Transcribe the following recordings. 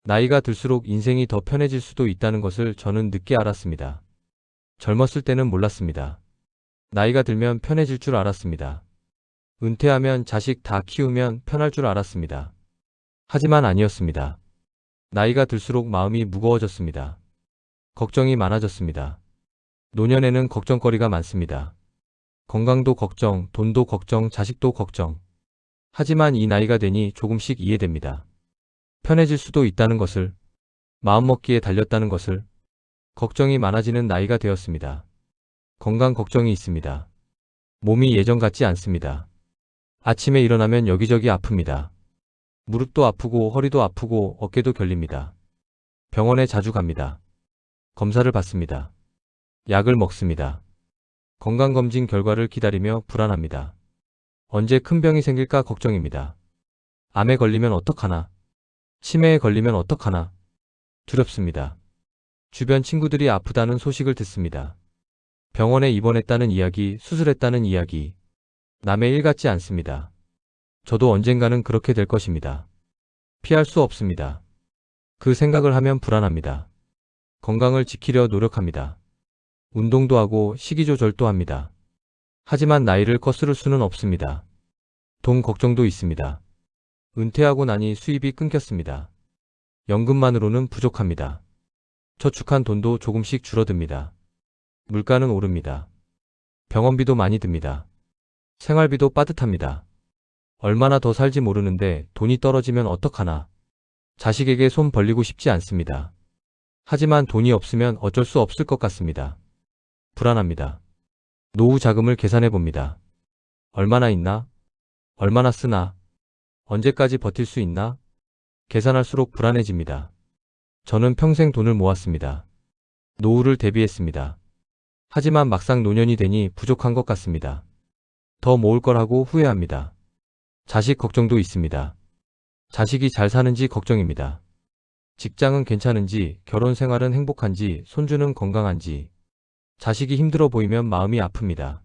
나이가 들수록 인생이 더 편해질 수도 있다는 것을 저는 늦게 알았습니다. 젊었을 때는 몰랐습니다. 나이가 들면 편해질 줄 알았습니다. 은퇴하면 자식 다 키우면 편할 줄 알았습니다. 하지만 아니었습니다. 나이가 들수록 마음이 무거워졌습니다. 걱정이 많아졌습니다. 노년에는 걱정거리가 많습니다. 건강도 걱정, 돈도 걱정, 자식도 걱정. 하지만 이 나이가 되니 조금씩 이해됩니다. 편해질 수도 있다는 것을, 마음먹기에 달렸다는 것을. 걱정이 많아지는 나이가 되었습니다. 건강 걱정이 있습니다. 몸이 예전 같지 않습니다. 아침에 일어나면 여기저기 아픕니다. 무릎도 아프고 허리도 아프고 어깨도 결립니다. 병원에 자주 갑니다. 검사를 받습니다. 약을 먹습니다. 건강검진 결과를 기다리며 불안합니다. 언제 큰 병이 생길까 걱정입니다. 암에 걸리면 어떡하나? 치매에 걸리면 어떡하나? 두렵습니다. 주변 친구들이 아프다는 소식을 듣습니다. 병원에 입원했다는 이야기, 수술했다는 이야기. 남의 일 같지 않습니다. 저도 언젠가는 그렇게 될 것입니다. 피할 수 없습니다. 그 생각을 하면 불안합니다. 건강을 지키려 노력합니다. 운동도 하고 식이 조절도 합니다. 하지만 나이를 거스를 수는 없습니다. 돈 걱정도 있습니다. 은퇴하고 나니 수입이 끊겼습니다. 연금만으로는 부족합니다. 저축한 돈도 조금씩 줄어듭니다. 물가는 오릅니다. 병원비도 많이 듭니다. 생활비도 빠듯합니다. 얼마나 더 살지 모르는데 돈이 떨어지면 어떡하나. 자식에게 손 벌리고 싶지 않습니다. 하지만 돈이 없으면 어쩔 수 없을 것 같습니다. 불안합니다. 노후 자금을 계산해 봅니다. 얼마나 있나? 얼마나 쓰나? 언제까지 버틸 수 있나? 계산할수록 불안해집니다. 저는 평생 돈을 모았습니다. 노후를 대비했습니다. 하지만 막상 노년이 되니 부족한 것 같습니다. 더 모을 걸 하고 후회합니다. 자식 걱정도 있습니다. 자식이 잘 사는지 걱정입니다. 직장은 괜찮은지, 결혼 생활은 행복한지, 손주는 건강한지. 자식이 힘들어 보이면 마음이 아픕니다.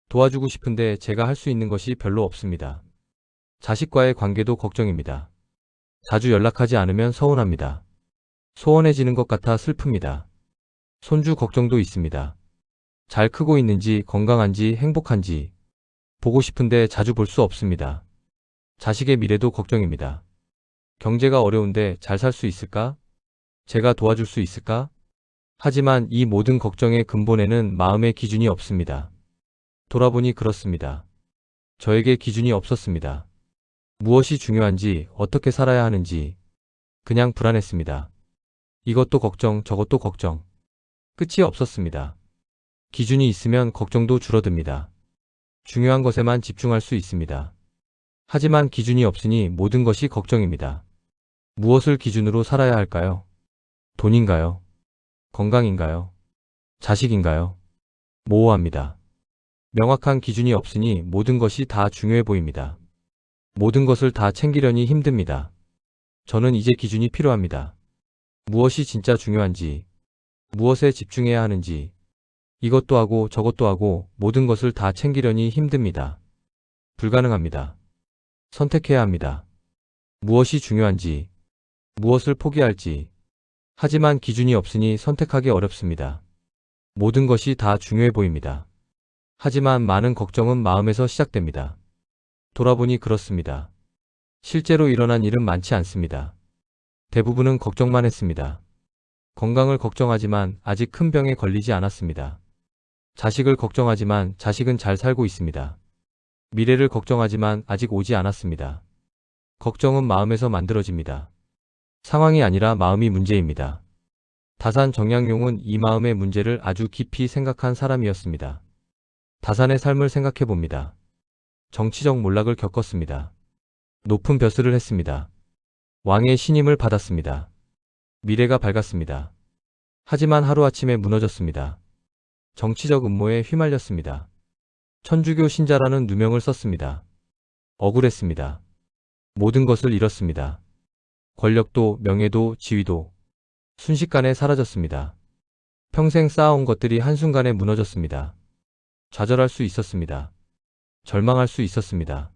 도와주고 싶은데 제가 할 수 있는 것이 별로 없습니다. 자식과의 관계도 걱정입니다. 자주 연락하지 않으면 서운합니다. 소원해지는 것 같아 슬픕니다. 손주 걱정도 있습니다. 잘 크고 있는지, 건강한지, 행복한지. 보고 싶은데 자주 볼 수 없습니다. 자식의 미래도 걱정입니다. 경제가 어려운데 잘 살 수 있을까? 제가 도와줄 수 있을까? 하지만 이 모든 걱정의 근본에는 마음의 기준이 없습니다. 돌아보니 그렇습니다. 저에게 기준이 없었습니다. 무엇이 중요한지, 어떻게 살아야 하는지. 그냥 불안했습니다. 이것도 걱정, 저것도 걱정. 끝이 없었습니다. 기준이 있으면 걱정도 줄어듭니다. 중요한 것에만 집중할 수 있습니다. 하지만 기준이 없으니 모든 것이 걱정입니다. 무엇을 기준으로 살아야 할까요? 돈인가요? 건강인가요? 자식인가요? 모호합니다. 명확한 기준이 없으니 모든 것이 다 중요해 보입니다. 모든 것을 다 챙기려니 힘듭니다. 저는 이제 기준이 필요합니다. 무엇이 진짜 중요한지, 무엇에 집중해야 하는지, 이것도 하고 저것도 하고 모든 것을 다 챙기려니 힘듭니다. 불가능합니다. 선택해야 합니다. 무엇이 중요한지, 무엇을 포기할지. 하지만 기준이 없으니 선택하기 어렵습니다. 모든 것이 다 중요해 보입니다. 하지만 많은 걱정은 마음에서 시작됩니다. 돌아보니 그렇습니다. 실제로 일어난 일은 많지 않습니다. 대부분은 걱정만 했습니다. 건강을 걱정하지만 아직 큰 병에 걸리지 않았습니다. 자식을 걱정하지만 자식은 잘 살고 있습니다. 미래를 걱정하지만 아직 오지 않았습니다. 걱정은 마음에서 만들어집니다. 상황이 아니라 마음이 문제입니다. 다산 정약용은 이 마음의 문제를 아주 깊이 생각한 사람이었습니다. 다산의 삶을 생각해 봅니다. 정치적 몰락을 겪었습니다. 높은 벼슬을 했습니다. 왕의 신임을 받았습니다. 미래가 밝았습니다. 하지만 하루아침에 무너졌습니다. 정치적 음모에 휘말렸습니다. 천주교 신자라는 누명을 썼습니다. 억울했습니다. 모든 것을 잃었습니다. 권력도, 명예도, 지위도 순식간에 사라졌습니다. 평생 쌓아온 것들이 한순간에 무너졌습니다. 좌절할 수 있었습니다. 절망할 수 있었습니다.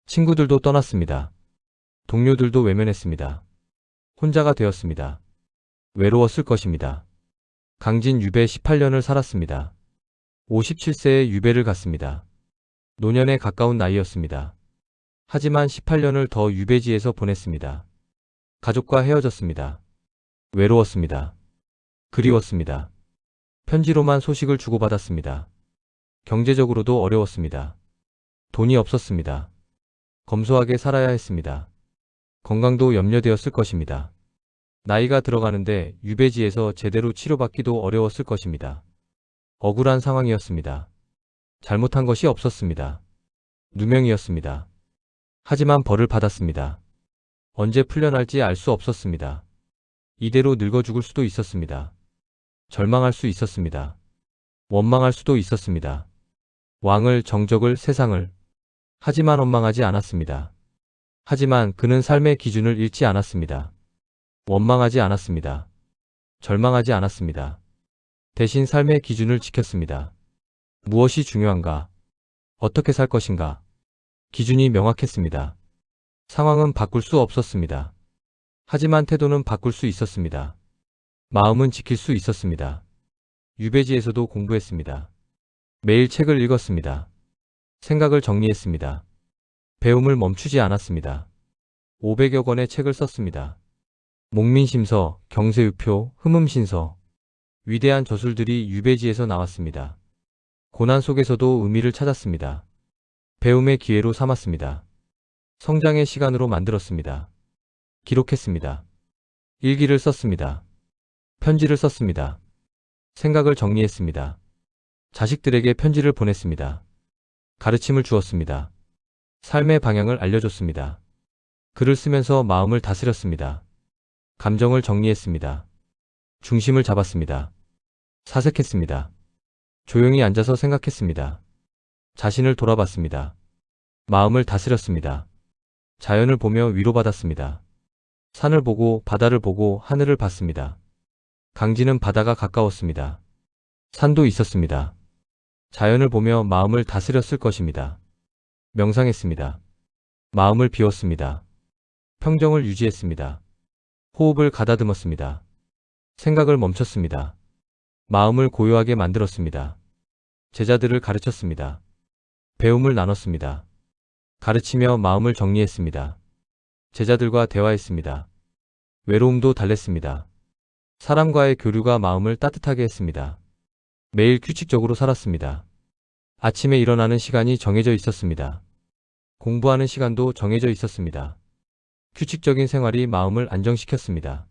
친구들도 떠났습니다. 동료들도 외면했습니다. 혼자가 되었습니다. 외로웠을 것입니다. 강진 유배 18년을 살았습니다. 57세에 유배를 갔습니다. 노년에 가까운 나이였습니다. 하지만 18년을 더 유배지에서 보냈습니다. 가족과 헤어졌습니다. 외로웠습니다. 그리웠습니다. 편지로만 소식을 주고받았습니다. 경제적으로도 어려웠습니다. 돈이 없었습니다. 검소하게 살아야 했습니다. 건강도 염려되었을 것입니다. 나이가 들어가는데 유배지에서 제대로 치료받기도 어려웠을 것입니다. 억울한 상황이었습니다. 잘못한 것이 없었습니다. 누명이었습니다. 하지만 벌을 받았습니다. 언제 풀려날지 알 수 없었습니다. 이대로 늙어 죽을 수도 있었습니다. 절망할 수 있었습니다. 원망할 수도 있었습니다. 왕을, 정적을, 세상을. 하지만 원망하지 않았습니다. 하지만 그는 삶의 기준을 잃지 않았습니다. 원망하지 않았습니다. 절망하지 않았습니다. 대신 삶의 기준을 지켰습니다. 무엇이 중요한가? 어떻게 살 것인가? 기준이 명확했습니다. 상황은 바꿀 수 없었습니다. 하지만 태도는 바꿀 수 있었습니다. 마음은 지킬 수 있었습니다. 유배지에서도 공부했습니다. 매일 책을 읽었습니다. 생각을 정리했습니다. 배움을 멈추지 않았습니다. 500여 권의 책을 썼습니다. 목민심서, 경세유표, 흠음신서. 위대한 저술들이 유배지에서 나왔습니다. 고난 속에서도 의미를 찾았습니다. 배움의 기회로 삼았습니다. 성장의 시간으로 만들었습니다. 기록했습니다. 일기를 썼습니다. 편지를 썼습니다. 생각을 정리했습니다. 자식들에게 편지를 보냈습니다. 가르침을 주었습니다. 삶의 방향을 알려줬습니다. 글을 쓰면서 마음을 다스렸습니다. 감정을 정리했습니다. 중심을 잡았습니다. 사색했습니다. 조용히 앉아서 생각했습니다. 자신을 돌아봤습니다. 마음을 다스렸습니다. 자연을 보며 위로받았습니다. 산을 보고 바다를 보고 하늘을 봤습니다. 강진은 바다가 가까웠습니다. 산도 있었습니다. 자연을 보며 마음을 다스렸을 것입니다. 명상했습니다. 마음을 비웠습니다. 평정을 유지했습니다. 호흡을 가다듬었습니다. 생각을 멈췄습니다. 마음을 고요하게 만들었습니다. 제자들을 가르쳤습니다. 배움을 나눴습니다. 가르치며 마음을 정리했습니다. 제자들과 대화했습니다. 외로움도 달랬습니다. 사람과의 교류가 마음을 따뜻하게 했습니다. 매일 규칙적으로 살았습니다. 아침에 일어나는 시간이 정해져 있었습니다. 공부하는 시간도 정해져 있었습니다. 규칙적인 생활이 마음을 안정시켰습니다.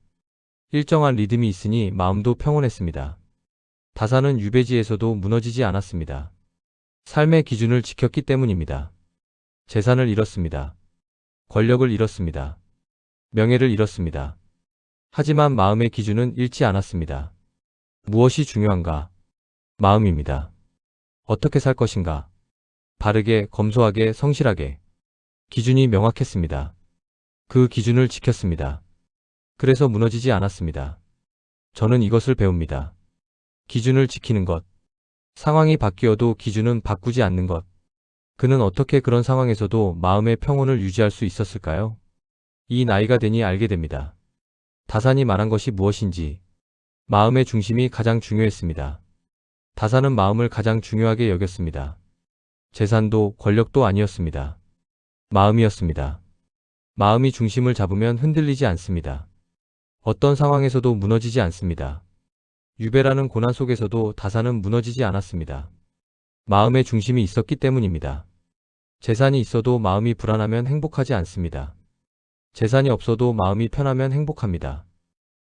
일정한 리듬이 있으니 마음도 평온했습니다. 다사는 유배지에서도 무너지지 않았습니다. 삶의 기준을 지켰기 때문입니다. 재산을 잃었습니다. 권력을 잃었습니다. 명예를 잃었습니다. 하지만 마음의 기준은 잃지 않았습니다. 무엇이 중요한가? 마음입니다. 어떻게 살 것인가? 바르게, 검소하게, 성실하게. 기준이 명확했습니다. 그 기준을 지켰습니다. 그래서 무너지지 않았습니다. 저는 이것을 배웁니다. 기준을 지키는 것. 상황이 바뀌어도 기준은 바꾸지 않는 것. 그는 어떻게 그런 상황에서도 마음의 평온을 유지할 수 있었을까요? 이 나이가 되니 알게 됩니다. 다산이 말한 것이 무엇인지. 마음의 중심이 가장 중요했습니다. 다산은 마음을 가장 중요하게 여겼습니다. 재산도 권력도 아니었습니다. 마음이었습니다. 마음이 중심을 잡으면 흔들리지 않습니다. 어떤 상황에서도 무너지지 않습니다. 유배라는 고난 속에서도 다산은 무너지지 않았습니다. 마음의 중심이 있었기 때문입니다. 재산이 있어도 마음이 불안하면 행복하지 않습니다. 재산이 없어도 마음이 편하면 행복합니다.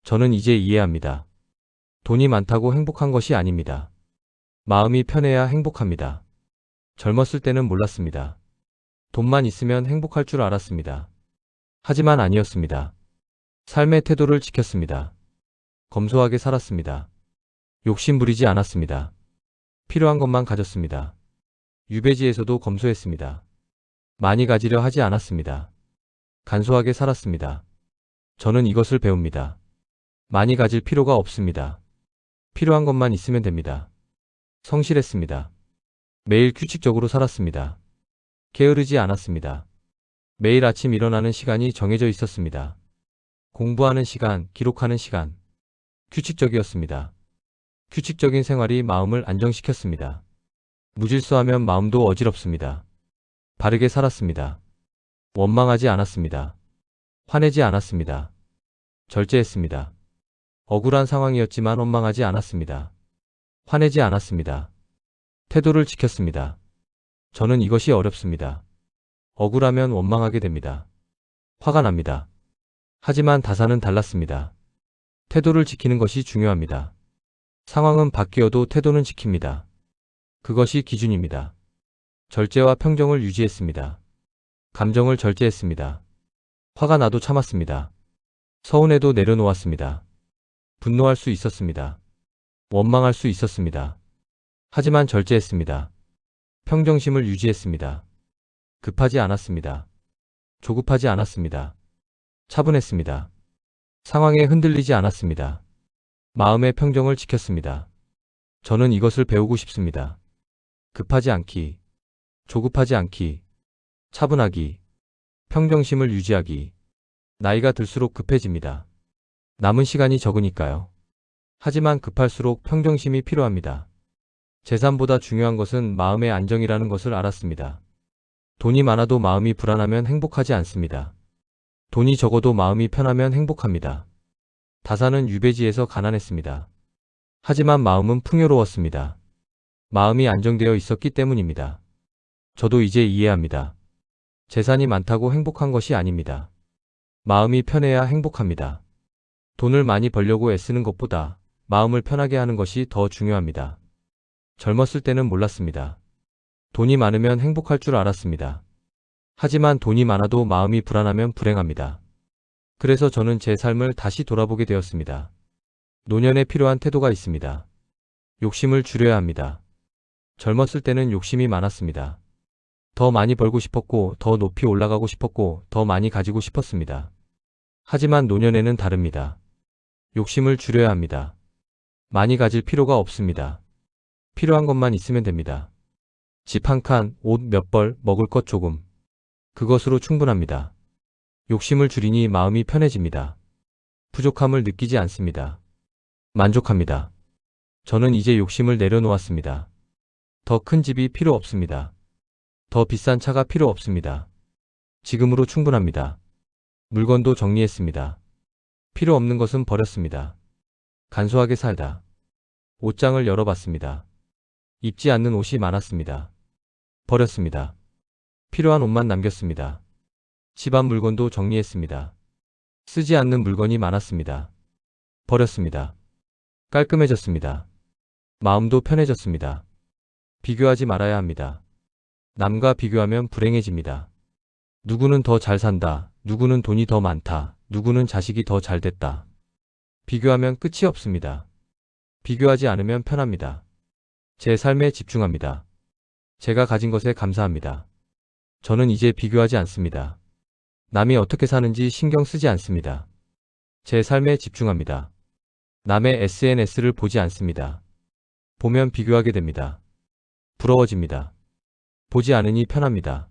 저는 이제 이해합니다. 돈이 많다고 행복한 것이 아닙니다. 마음이 편해야 행복합니다. 젊었을 때는 몰랐습니다. 돈만 있으면 행복할 줄 알았습니다. 하지만 아니었습니다. 삶의 태도를 지켰습니다. 검소하게 살았습니다. 욕심 부리지 않았습니다. 필요한 것만 가졌습니다. 유배지에서도 검소했습니다. 많이 가지려 하지 않았습니다. 간소하게 살았습니다. 저는 이것을 배웁니다. 많이 가질 필요가 없습니다. 필요한 것만 있으면 됩니다. 성실했습니다. 매일 규칙적으로 살았습니다. 게으르지 않았습니다. 매일 아침 일어나는 시간이 정해져 있었습니다. 공부하는 시간, 기록하는 시간. 규칙적이었습니다. 규칙적인 생활이 마음을 안정시켰습니다. 무질서하면 마음도 어지럽습니다. 바르게 살았습니다. 원망하지 않았습니다. 화내지 않았습니다. 절제했습니다. 억울한 상황이었지만 원망하지 않았습니다. 화내지 않았습니다. 태도를 지켰습니다. 저는 이것이 어렵습니다. 억울하면 원망하게 됩니다. 화가 납니다. 하지만 다사는 달랐습니다. 태도를 지키는 것이 중요합니다. 상황은 바뀌어도 태도는 지킵니다. 그것이 기준입니다. 절제와 평정을 유지했습니다. 감정을 절제했습니다. 화가 나도 참았습니다. 서운해도 내려놓았습니다. 분노할 수 있었습니다. 원망할 수 있었습니다. 하지만 절제했습니다. 평정심을 유지했습니다. 급하지 않았습니다. 조급하지 않았습니다. 차분했습니다. 상황에 흔들리지 않았습니다. 마음의 평정을 지켰습니다. 저는 이것을 배우고 싶습니다. 급하지 않기, 조급하지 않기, 차분하기, 평정심을 유지하기. 나이가 들수록 급해집니다. 남은 시간이 적으니까요. 하지만 급할수록 평정심이 필요합니다. 재산보다 중요한 것은 마음의 안정이라는 것을 알았습니다. 돈이 많아도 마음이 불안하면 행복하지 않습니다. 돈이 적어도 마음이 편하면 행복합니다. 다사는 유배지에서 가난했습니다. 하지만 마음은 풍요로웠습니다. 마음이 안정되어 있었기 때문입니다. 저도 이제 이해합니다. 재산이 많다고 행복한 것이 아닙니다. 마음이 편해야 행복합니다. 돈을 많이 벌려고 애쓰는 것보다 마음을 편하게 하는 것이 더 중요합니다. 젊었을 때는 몰랐습니다. 돈이 많으면 행복할 줄 알았습니다. 하지만 돈이 많아도 마음이 불안하면 불행합니다. 그래서 저는 제 삶을 다시 돌아보게 되었습니다. 노년에 필요한 태도가 있습니다. 욕심을 줄여야 합니다. 젊었을 때는 욕심이 많았습니다. 더 많이 벌고 싶었고, 더 높이 올라가고 싶었고, 더 많이 가지고 싶었습니다. 하지만 노년에는 다릅니다. 욕심을 줄여야 합니다. 많이 가질 필요가 없습니다. 필요한 것만 있으면 됩니다. 집 한 칸, 옷 몇 벌, 먹을 것 조금. 그것으로 충분합니다. 욕심을 줄이니 마음이 편해집니다. 부족함을 느끼지 않습니다. 만족합니다. 저는 이제 욕심을 내려놓았습니다. 더 큰 집이 필요 없습니다. 더 비싼 차가 필요 없습니다. 지금으로 충분합니다. 물건도 정리했습니다. 필요 없는 것은 버렸습니다. 간소하게 살다. 옷장을 열어봤습니다. 입지 않는 옷이 많았습니다. 버렸습니다. 필요한 옷만 남겼습니다. 집안 물건도 정리했습니다. 쓰지 않는 물건이 많았습니다. 버렸습니다. 깔끔해졌습니다. 마음도 편해졌습니다. 비교하지 말아야 합니다. 남과 비교하면 불행해집니다. 누구는 더 잘 산다. 누구는 돈이 더 많다. 누구는 자식이 더 잘 됐다. 비교하면 끝이 없습니다. 비교하지 않으면 편합니다. 제 삶에 집중합니다. 제가 가진 것에 감사합니다. 저는 이제 비교하지 않습니다. 남이 어떻게 사는지 신경 쓰지 않습니다. 제 삶에 집중합니다. 남의 SNS를 보지 않습니다. 보면 비교하게 됩니다. 부러워집니다. 보지 않으니 편합니다.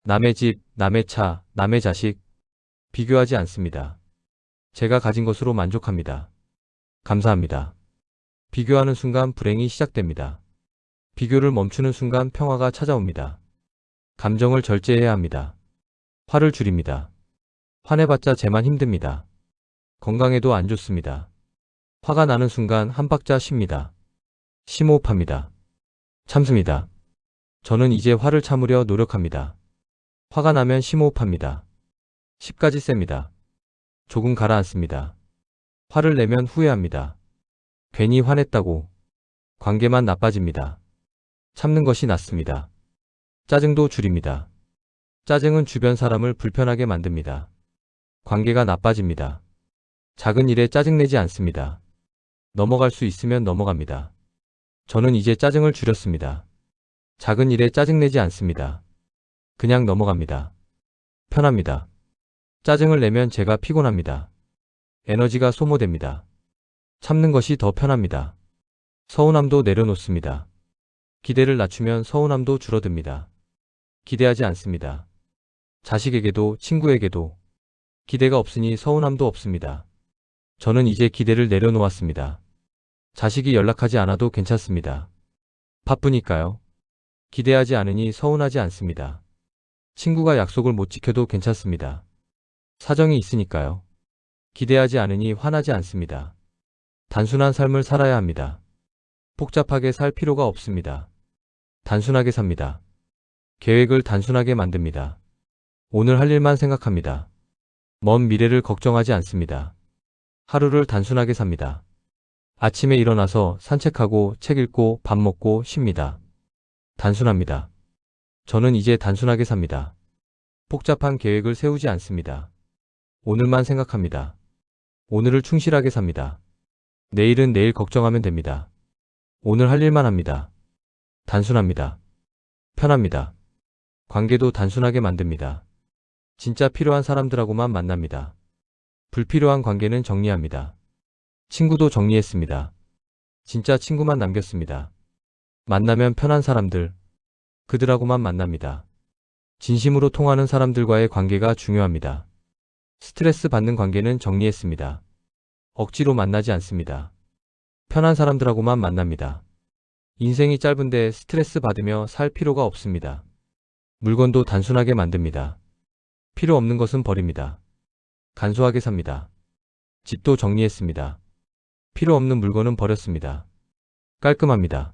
남의 집, 남의 차, 남의 자식, 비교하지 않습니다. 제가 가진 것으로 만족합니다. 감사합니다. 비교하는 순간 불행이 시작됩니다. 비교를 멈추는 순간 평화가 찾아옵니다. 감정을 절제해야 합니다. 화를 줄입니다. 화내봤자 쟤만 힘듭니다. 건강에도 안 좋습니다. 화가 나는 순간 한 박자 쉽니다. 심호흡합니다. 참습니다. 저는 이제 화를 참으려 노력합니다. 화가 나면 심호흡합니다. 10까지 셉니다. 조금 가라앉습니다. 화를 내면 후회합니다. 괜히 화냈다고 관계만 나빠집니다. 참는 것이 낫습니다. 짜증도 줄입니다. 짜증은 주변 사람을 불편하게 만듭니다. 관계가 나빠집니다. 작은 일에 짜증내지 않습니다. 넘어갈 수 있으면 넘어갑니다. 저는 이제 짜증을 줄였습니다. 작은 일에 짜증내지 않습니다. 그냥 넘어갑니다. 편합니다. 짜증을 내면 제가 피곤합니다. 에너지가 소모됩니다. 참는 것이 더 편합니다. 서운함도 내려놓습니다. 기대를 낮추면 서운함도 줄어듭니다. 기대하지 않습니다. 자식에게도 친구에게도 기대가 없으니 서운함도 없습니다. 저는 이제 기대를 내려놓았습니다. 자식이 연락하지 않아도 괜찮습니다. 바쁘니까요. 기대하지 않으니 서운하지 않습니다. 친구가 약속을 못 지켜도 괜찮습니다. 사정이 있으니까요. 기대하지 않으니 화나지 않습니다. 단순한 삶을 살아야 합니다. 복잡하게 살 필요가 없습니다. 단순하게 삽니다. 계획을 단순하게 만듭니다. 오늘 할 일만 생각합니다. 먼 미래를 걱정하지 않습니다. 하루를 단순하게 삽니다. 아침에 일어나서 산책하고 책 읽고 밥 먹고 쉽니다. 단순합니다. 저는 이제 단순하게 삽니다. 복잡한 계획을 세우지 않습니다. 오늘만 생각합니다. 오늘을 충실하게 삽니다. 내일은 내일 걱정하면 됩니다. 오늘 할 일만 합니다. 단순합니다. 편합니다. 관계도 단순하게 만듭니다. 진짜 필요한 사람들하고만 만납니다. 불필요한 관계는 정리합니다. 친구도 정리했습니다. 진짜 친구만 남겼습니다. 만나면 편한 사람들, 그들하고만 만납니다. 진심으로 통하는 사람들과의 관계가 중요합니다. 스트레스 받는 관계는 정리했습니다. 억지로 만나지 않습니다. 편한 사람들하고만 만납니다. 인생이 짧은데 스트레스 받으며 살 필요가 없습니다. 물건도 단순하게 만듭니다. 필요 없는 것은 버립니다. 간소하게 삽니다. 집도 정리했습니다. 필요 없는 물건은 버렸습니다. 깔끔합니다.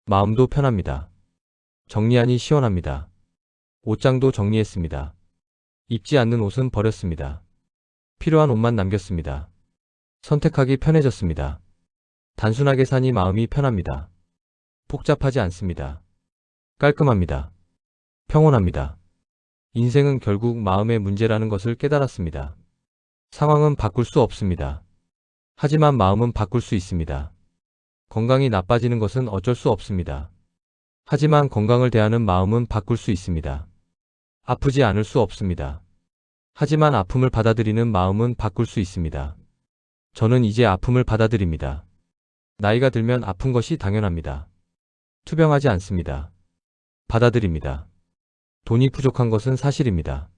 마음도 편합니다. 정리하니 시원합니다. 옷장도 정리했습니다. 입지 않는 옷은 버렸습니다. 필요한 옷만 남겼습니다. 선택하기 편해졌습니다. 단순하게 사니 마음이 편합니다. 복잡하지 않습니다. 깔끔합니다. 평온합니다. 인생은 결국 마음의 문제라는 것을 깨달았습니다. 상황은 바꿀 수 없습니다. 하지만 마음은 바꿀 수 있습니다. 건강이 나빠지는 것은 어쩔 수 없습니다. 하지만 건강을 대하는 마음은 바꿀 수 있습니다. 아프지 않을 수 없습니다. 하지만 아픔을 받아들이는 마음은 바꿀 수 있습니다. 저는 이제 아픔을 받아들입니다. 나이가 들면 아픈 것이 당연합니다. 투병하지 않습니다. 받아들입니다. 돈이 부족한 것은 사실입니다.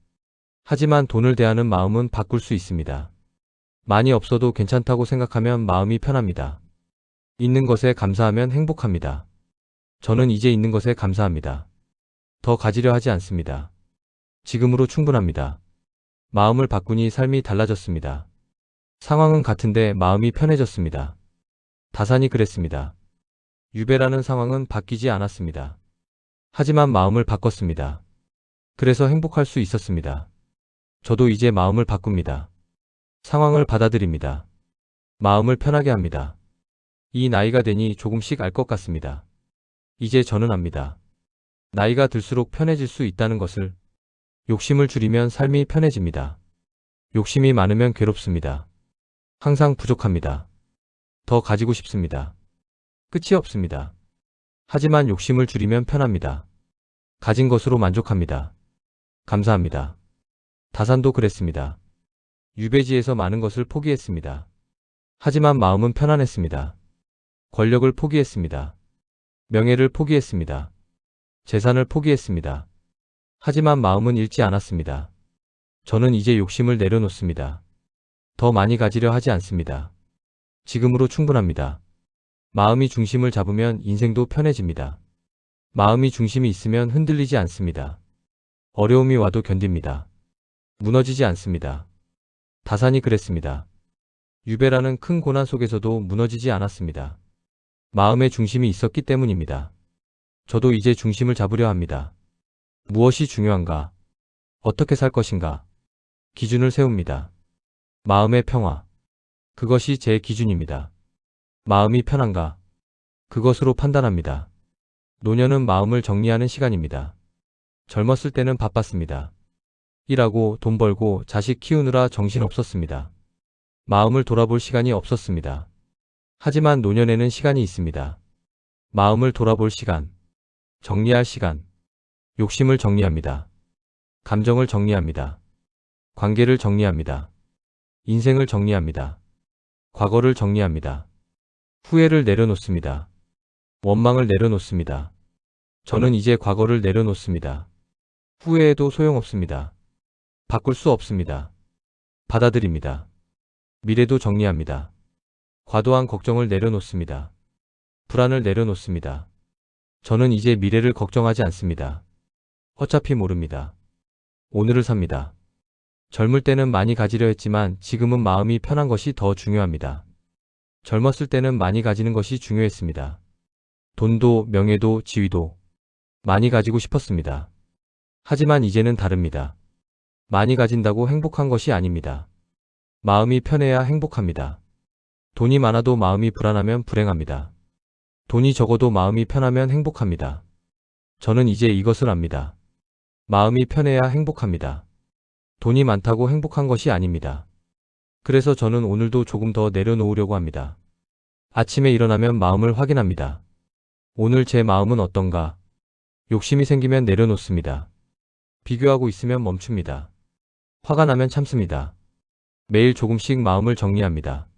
하지만 돈을 대하는 마음은 바꿀 수 있습니다. 많이 없어도 괜찮다고 생각하면 마음이 편합니다. 있는 것에 감사하면 행복합니다. 저는 이제 있는 것에 감사합니다. 더 가지려 하지 않습니다. 지금으로 충분합니다. 마음을 바꾸니 삶이 달라졌습니다. 상황은 같은데 마음이 편해졌습니다. 다산이 그랬습니다. 유배라는 상황은 바뀌지 않았습니다. 하지만 마음을 바꿨습니다. 그래서 행복할 수 있었습니다. 저도 이제 마음을 바꿉니다. 상황을 받아들입니다. 마음을 편하게 합니다. 이 나이가 되니 조금씩 알 것 같습니다. 이제 저는 압니다. 나이가 들수록 편해질 수 있다는 것을. 욕심을 줄이면 삶이 편해집니다. 욕심이 많으면 괴롭습니다. 항상 부족합니다. 더 가지고 싶습니다. 끝이 없습니다. 하지만 욕심을 줄이면 편합니다. 가진 것으로 만족합니다. 감사합니다. 다산도 그랬습니다. 유배지에서 많은 것을 포기했습니다. 하지만 마음은 편안했습니다. 권력을 포기했습니다. 명예를 포기했습니다. 재산을 포기했습니다. 하지만 마음은 잃지 않았습니다. 저는 이제 욕심을 내려놓습니다. 더 많이 가지려 하지 않습니다. 지금으로 충분합니다. 마음이 중심을 잡으면 인생도 편해집니다. 마음이 중심이 있으면 흔들리지 않습니다. 어려움이 와도 견딥니다. 무너지지 않습니다. 다산이 그랬습니다. 유배라는 큰 고난 속에서도 무너지지 않았습니다. 마음의 중심이 있었기 때문입니다. 저도 이제 중심을 잡으려 합니다. 무엇이 중요한가? 어떻게 살 것인가? 기준을 세웁니다. 마음의 평화. 그것이 제 기준입니다. 마음이 편한가? 그것으로 판단합니다. 노년은 마음을 정리하는 시간입니다. 젊었을 때는 바빴습니다. 일하고 돈 벌고 자식 키우느라 정신없었습니다. 마음을 돌아볼 시간이 없었습니다. 하지만 노년에는 시간이 있습니다. 마음을 돌아볼 시간, 정리할 시간, 욕심을 정리합니다. 감정을 정리합니다. 관계를 정리합니다. 인생을 정리합니다. 과거를 정리합니다. 후회를 내려놓습니다. 원망을 내려놓습니다. 저는 이제 과거를 내려놓습니다. 후회해도 소용없습니다. 바꿀 수 없습니다. 받아들입니다. 미래도 정리합니다. 과도한 걱정을 내려놓습니다. 불안을 내려놓습니다. 저는 이제 미래를 걱정하지 않습니다. 어차피 모릅니다. 오늘을 삽니다. 젊을 때는 많이 가지려 했지만 지금은 마음이 편한 것이 더 중요합니다. 젊었을 때는 많이 가지는 것이 중요했습니다. 돈도 명예도 지위도 많이 가지고 싶었습니다. 하지만 이제는 다릅니다. 많이 가진다고 행복한 것이 아닙니다. 마음이 편해야 행복합니다. 돈이 많아도 마음이 불안하면 불행합니다. 돈이 적어도 마음이 편하면 행복합니다. 저는 이제 이것을 압니다. 마음이 편해야 행복합니다. 돈이 많다고 행복한 것이 아닙니다. 그래서 저는 오늘도 조금 더 내려놓으려고 합니다. 아침에 일어나면 마음을 확인합니다. 오늘 제 마음은 어떤가? 욕심이 생기면 내려놓습니다. 비교하고 있으면 멈춥니다. 화가 나면 참습니다. 매일 조금씩 마음을 정리합니다.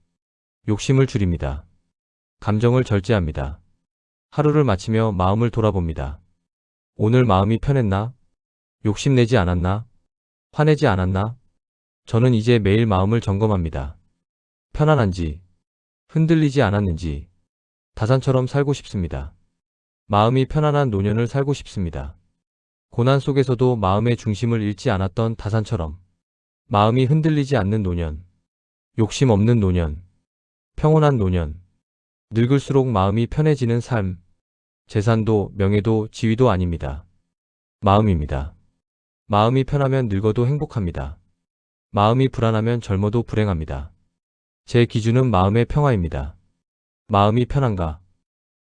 욕심을 줄입니다. 감정을 절제합니다. 하루를 마치며 마음을 돌아봅니다. 오늘 마음이 편했나? 욕심내지 않았나? 화내지 않았나? 저는 이제 매일 마음을 점검합니다. 편안한지, 흔들리지 않았는지, 다산처럼 살고 싶습니다. 마음이 편안한 노년을 살고 싶습니다. 고난 속에서도 마음의 중심을 잃지 않았던 다산처럼 마음이 흔들리지 않는 노년, 욕심 없는 노년, 평온한 노년, 늙을수록 마음이 편해지는 삶, 재산도 명예도 지위도 아닙니다. 마음입니다. 마음이 편하면 늙어도 행복합니다. 마음이 불안하면 젊어도 불행합니다. 제 기준은 마음의 평화입니다. 마음이 편한가?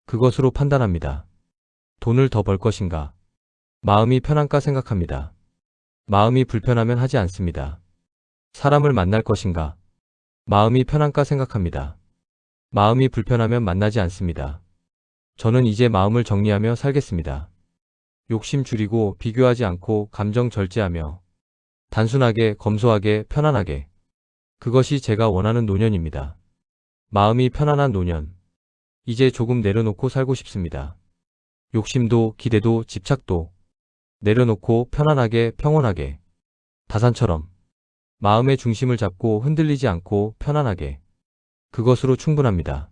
그것으로 판단합니다. 돈을 더 벌 것인가? 마음이 편한가 생각합니다. 마음이 불편하면 하지 않습니다. 사람을 만날 것인가? 마음이 편한가 생각합니다. 마음이 불편하면 만나지 않습니다. 저는 이제 마음을 정리하며 살겠습니다. 욕심 줄이고 비교하지 않고 감정 절제하며 단순하게 검소하게 편안하게 그것이 제가 원하는 노년입니다. 마음이 편안한 노년. 이제 조금 내려놓고 살고 싶습니다. 욕심도 기대도 집착도 내려놓고 편안하게 평온하게 다산처럼 마음의 중심을 잡고 흔들리지 않고 편안하게 그것으로 충분합니다.